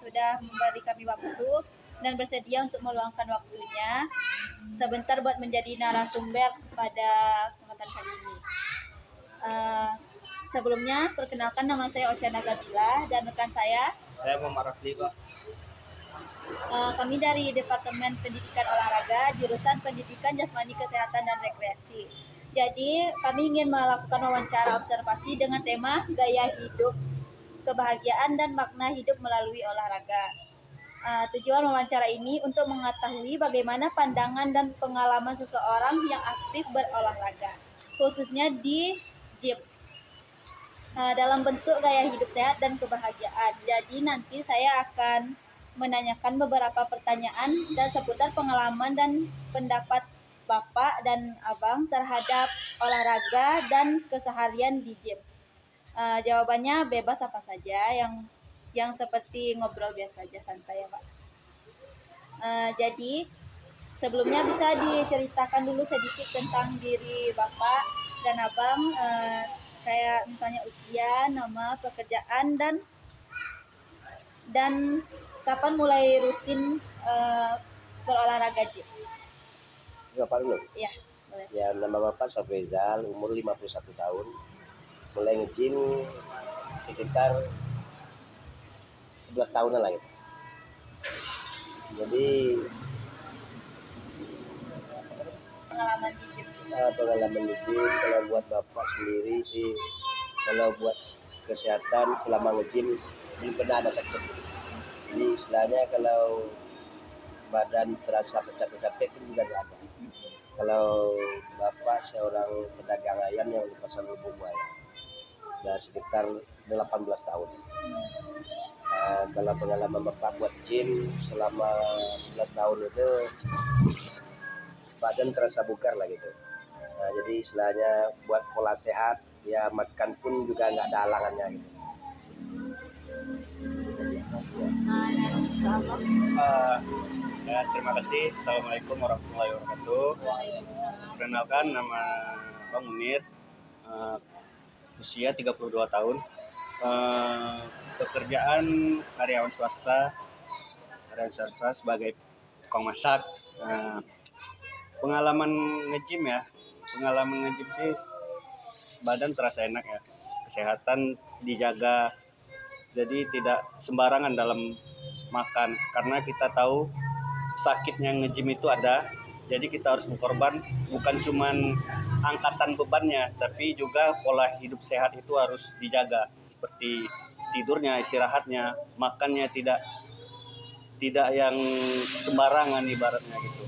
sudah memberi kami waktu dan bersedia untuk meluangkan waktunya sebentar buat menjadi narasumber pada kesempatan kali ini. Sebelumnya, perkenalkan nama saya Ocha Nagabila dan rekan saya Muhammad Rafli, Pak. Kami dari Departemen Pendidikan Olahraga, jurusan Pendidikan Jasmani Kesehatan dan Rekreasi. Jadi, kami ingin melakukan wawancara observasi dengan tema gaya hidup, kebahagiaan, dan makna hidup melalui olahraga. Tujuan wawancara ini untuk mengetahui bagaimana pandangan dan pengalaman seseorang yang aktif berolahraga, khususnya di gym, dalam bentuk gaya hidup sehat dan kebahagiaan. Jadi nanti saya akan menanyakan beberapa pertanyaan dan seputar pengalaman dan pendapat Bapak dan Abang terhadap olahraga dan keseharian di gym. Jawabannya bebas apa saja, yang seperti ngobrol biasa aja, santai ya Pak. Jadi sebelumnya bisa diceritakan dulu sedikit tentang diri Bapak dan Abang, kayak misalnya usia, nama, pekerjaan, dan kapan mulai rutin berolahraga gym. Bapak dulu? Ya, boleh. Ya, nama Bapak Safrizal, umur 51 tahun. Mulai nge-gym sekitar 11 tahunan lah gitu. Jadi Pengalaman di gym. pengalaman di gym kalau buat Bapak sendiri sih, kalau buat kesehatan selama nge-gym belum pernah ada sakit. Jadi istilahnya kalau badan terasa capek-capek pun juga nggak ada. Kalau Bapak seorang pedagang ayam yang di Pasar Lubung Buaya, udah sekitar 18 tahun. Kalau pengalaman Bapak buat gym selama 11 tahun itu, badan terasa bugar lah gitu. Jadi istilahnya buat pola sehat, ya makan pun juga nggak ada halangannya gitu. Ya, terima kasih. Assalamualaikum warahmatullahi wabarakatuh. Perkenalkan, nama Bang Munir, usia 32 tahun. Pekerjaan karyawan swasta sebagai tukang masak. Pengalaman nge-gym sih badan terasa enak ya, kesehatan dijaga, jadi tidak sembarangan dalam makan karena kita tahu sakitnya nge-gym itu ada. Jadi kita harus berkorban, bukan cuman angkatan bebannya, tapi juga pola hidup sehat itu harus dijaga, seperti tidurnya, istirahatnya, makannya tidak yang sembarangan ibaratnya gitu.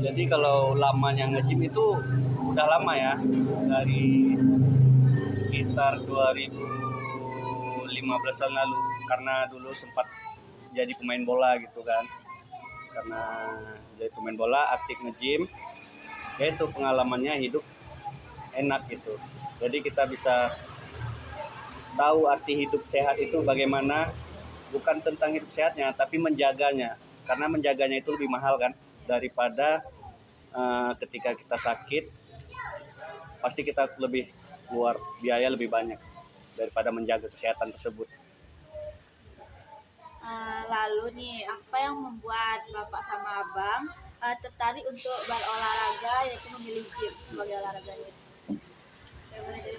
Jadi kalau lamanya nge-gym itu udah lama ya, dari sekitar 2015 lalu, karena dulu sempat jadi pemain bola gitu kan. Karena jadi pemain bola, aktif nge-gym, itu pengalamannya hidup enak gitu. Jadi kita bisa tahu arti hidup sehat itu bagaimana, bukan tentang hidup sehatnya tapi menjaganya, karena menjaganya itu lebih mahal kan daripada ketika kita sakit, pasti kita lebih keluar biaya lebih banyak daripada menjaga kesehatan tersebut. Lalu nih, apa yang membuat Bapak sama Abang tertarik untuk berolahraga, yaitu memilih gym sebagai olahraganya?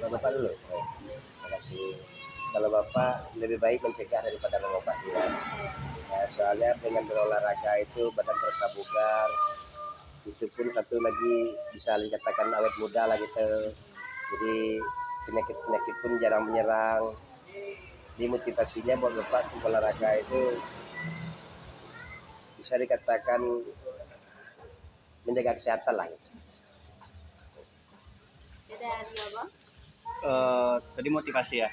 Bapak dulu. Terima kasih. Kalau Bapak lebih baik mencegah daripada mengobati ya. Soalnya dengan berolahraga itu badan terasa bugar. Itu pun satu lagi bisa dikatakan awet muda lah gitu. Jadi penyakit pun jarang menyerang. Jadi motivasinya buat Bapak olahraga itu bisa dikatakan menjaga kesehatan lah gitu. Dari Abang? Tadi motivasi ya.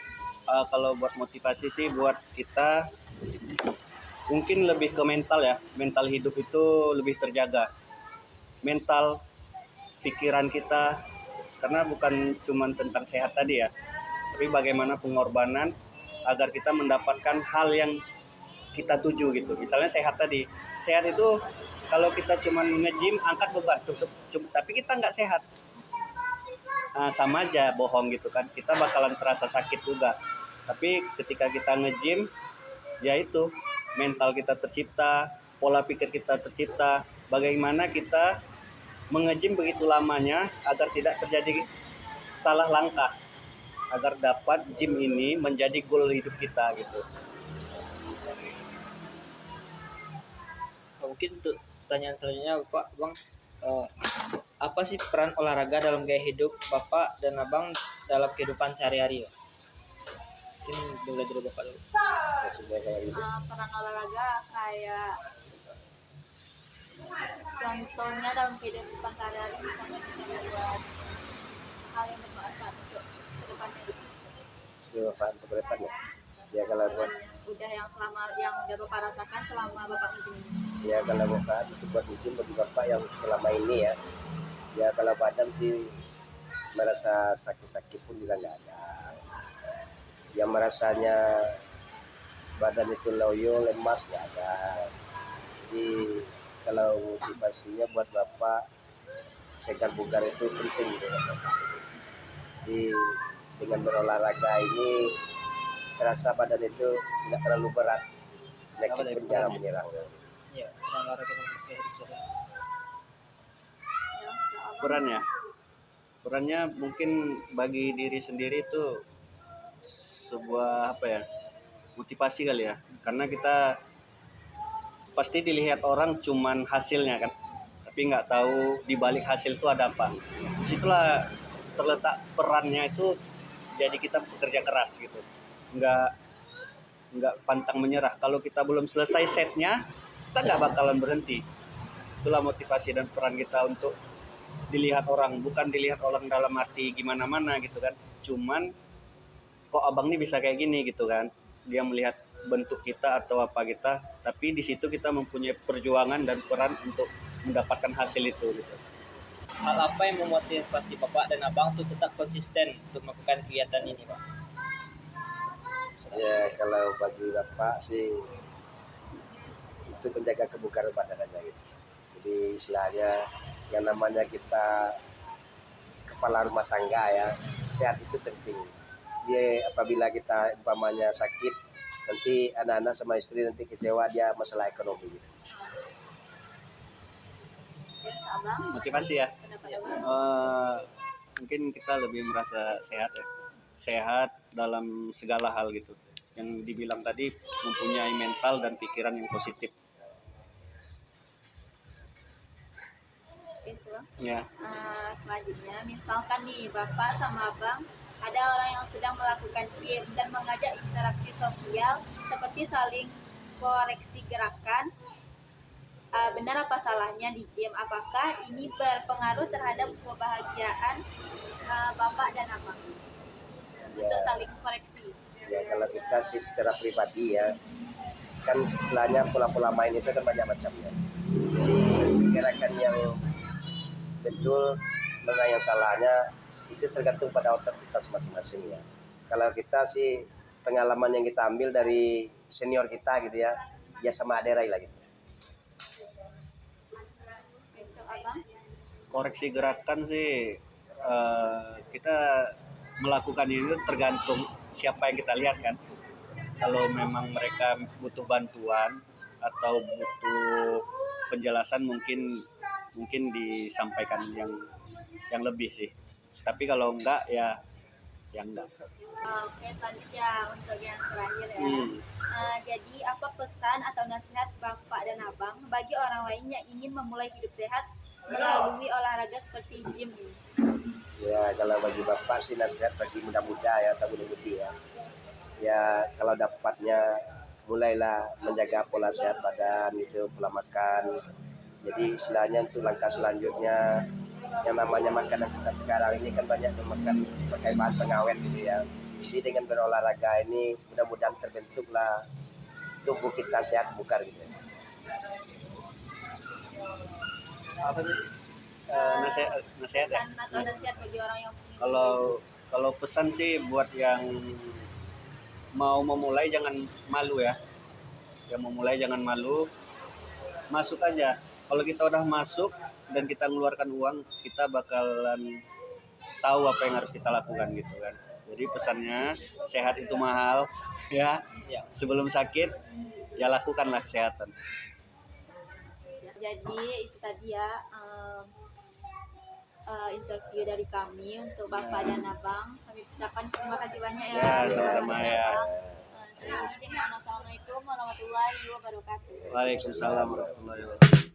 Kalau buat motivasi sih buat kita mungkin lebih ke mental ya. Mental hidup itu lebih terjaga. Mental, pikiran kita, karena bukan cuma tentang sehat tadi ya, tapi bagaimana pengorbanan agar kita mendapatkan hal yang kita tuju gitu. Misalnya sehat tadi, sehat itu kalau kita cuma nge-gym angkat beban, tapi kita nggak sehat, sama aja bohong gitu kan, kita bakalan terasa sakit juga. Tapi ketika kita nge-gym yaitu mental kita tercipta, pola pikir kita tercipta, bagaimana kita menge-gym begitu lamanya agar tidak terjadi salah langkah, agar dapat gym ini menjadi goal hidup kita gitu. Mungkin untuk pertanyaan selanjutnya Bapak, Bang, apa sih peran olahraga dalam gaya hidup Bapak dan Abang dalam kehidupan sehari-hari, Pak? Mungkin mulai dari Bapak dulu. Maksudnya kayak gitu. Peran olahraga kayak contohnya dalam kehidupan sehari-hari, misalnya bisa membuat hal yang bermanfaat untuk kedepannya. Manfaat untuk depan ya. Ya kalau buat Udah yang udah Bapak rasakan selama Bapak nge-gym. ya kalau manfaat itu buat izin bagi bapak yang selama ini ya. Ya kalau badan sih merasa sakit-sakit pun juga nggak ada. Yang merasanya badan itu loyo, lemas nggak ada. Jadi kalau motivasinya buat bapak segar bugar itu penting gitu. Jadi dengan berolahraga ini terasa badan itu tidak terlalu berat, penyakit pun jarang menyerang. Iya, peran olahraga dalam gaya hidup sehari-hari. Perannya mungkin bagi diri sendiri itu sebuah motivasi kali ya, karena kita pasti dilihat orang cuman hasilnya kan, tapi nggak tahu di balik hasil itu ada apa. Disitulah terletak perannya itu, jadi kita bekerja keras gitu, nggak pantang menyerah. Kalau kita belum selesai setnya, kita nggak bakalan berhenti. Itulah motivasi dan peran kita untuk dilihat orang, bukan dilihat orang dalam arti gimana mana gitu kan, cuman kok abang ini bisa kayak gini gitu kan, dia melihat bentuk kita atau apa kita, tapi di situ kita mempunyai perjuangan dan peran untuk mendapatkan hasil itu gitu. Hal apa yang memotivasi Bapak dan Abang untuk tetap konsisten untuk melakukan kegiatan ini, Pak? Ya kalau bagi bapak sih itu menjaga kebugaran badan aja gitu. Jadi istilahnya yang namanya kita kepala rumah tangga ya, sehat itu penting. Dia apabila kita umpamanya sakit, nanti anak-anak sama istri nanti kecewa, dia masalah ekonomi gitu. Abang, Motivasi ya, pendapat Abang? mungkin kita lebih merasa sehat ya, sehat dalam segala hal gitu. Yang dibilang tadi, mempunyai mental dan pikiran yang positif. Gitu. Ya, Selanjutnya, misalkan nih Bapak sama Abang ada orang yang sedang melakukan gym dan mengajak interaksi sosial seperti saling koreksi gerakan. Benar apa salahnya di gym? Apakah ini berpengaruh terhadap kebahagiaan Bapak dan Abang untuk saling koreksi? Ya kalau kita sih secara pribadi ya, kan istilahnya pola-pola main itu kan banyak macamnya. Jadi gerakan yang betul mana yang salahnya itu tergantung pada otak kita masing-masing ya. Kalau kita sih pengalaman yang kita ambil dari senior kita gitu ya, ya sama aderai lah gitu. Untuk Abang? koreksi gerakan sih, kita melakukan itu tergantung siapa yang kita lihat kan. Kalau memang mereka butuh bantuan atau butuh penjelasan, mungkin disampaikan yang lebih sih. Tapi kalau enggak ya enggak. Oke, selanjutnya untuk yang terakhir ya. Jadi apa pesan atau nasihat Bapak dan Abang bagi orang lain yang ingin memulai hidup sehat melalui olahraga seperti gym ini? Ya kalau bagi bapak sih nasihat bagi muda-muda ya atau mudi-mudi ya. Ya kalau dapatnya mulailah menjaga pola sehat badan itu, pola makan. Jadi istilahnya untuk langkah selanjutnya, yang namanya makanan kita sekarang ini kan banyak makan pakai bahan pengawet gitu ya. Jadi dengan berolahraga ini mudah-mudahan terbentuklah tubuh kita sehat bugar gitu. Apa tuh? Nasihat ya. Pesan atau nasihat bagi orang yang ingin Kalau pesan sih buat yang mau memulai jangan malu ya. Yang memulai jangan malu, masuk aja. Kalau kita udah masuk dan kita mengeluarkan uang, kita bakalan tahu apa yang harus kita lakukan gitu kan. Jadi pesannya sehat itu mahal ya. Ya. Sebelum sakit ya lakukanlah kesehatan. Jadi itu tadi ya interview dari kami untuk Bapak dan Abang. Kami ucapkan terima kasih banyak ya. Ya, Bapak sama-sama dan ya. Abang. Saya izin, Assalamualaikum warahmatullahi wabarakatuh. Waalaikumsalam warahmatullahi wabarakatuh.